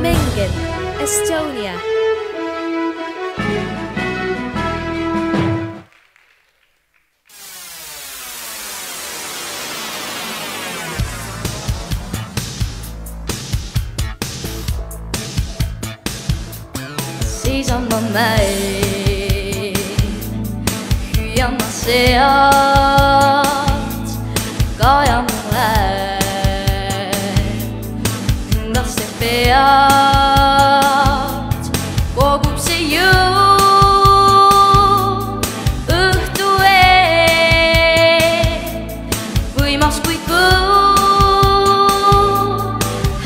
Mengen, Estonia. Seisan ma mäel, hüüan ma sealt, kajan ma hääl, laste pealt kogub see jõud õhtu eel, võimas kui kõud,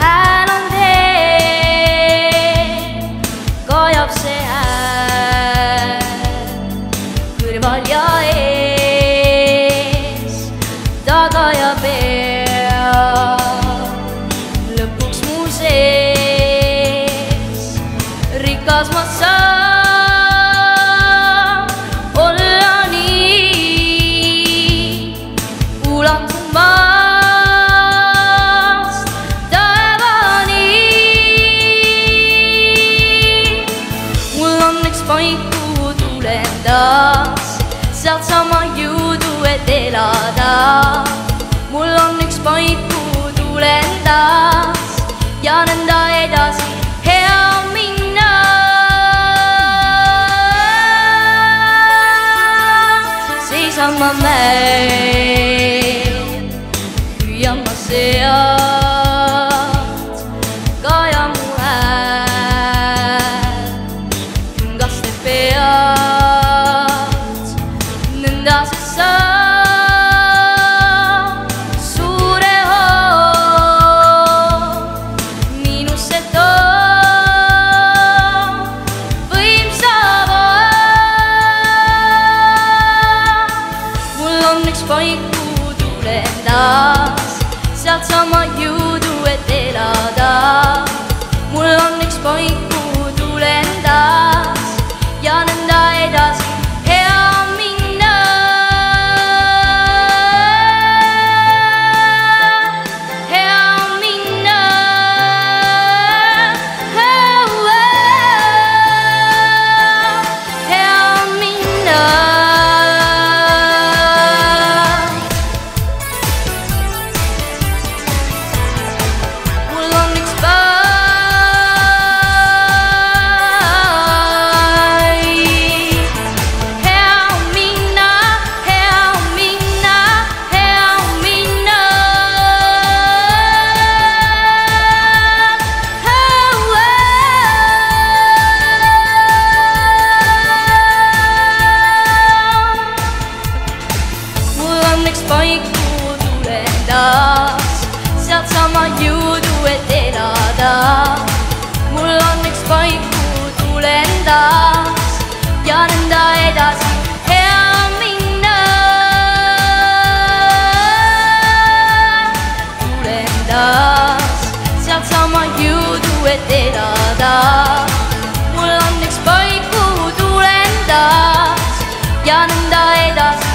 hääl on teel, kajab see hääl kõrval ja ees, taga ja peal, lõpuks mu sees. Rikas ma saan olla nii, ulatumast taevani. Mul on üks paik, kuhu tulen taas, sealt sama jõudu, et elada. Mul on üks paik, kuhu tulen taas ja nõnda edasi hea minna. Seisan ma mäel, hüüan ma sealt, kajan mu hääl küngaste pealt, nõnda see saab suure hoo miinusse toob võimsa voo. Mul on üks paik, kuhu tulen taas, sealt sama jõudu, et elada. Mul on üks paik, kuhu tulen taas ja nõnda edasi hea minna. Hea minna. Hea minna. Mul on üks paik, hea minna, hea minna, hea minna. Mul on üks paik, kuhu tulen taas, sealt sama jõudu, et elada. Mul on üks paik, kuhu tulen taas ja nõnda edasi hea minna. Tulen taas, sealt sama jõudu, et elada. Mul on üks paik, kuhu tulen taas ja nõnda edasi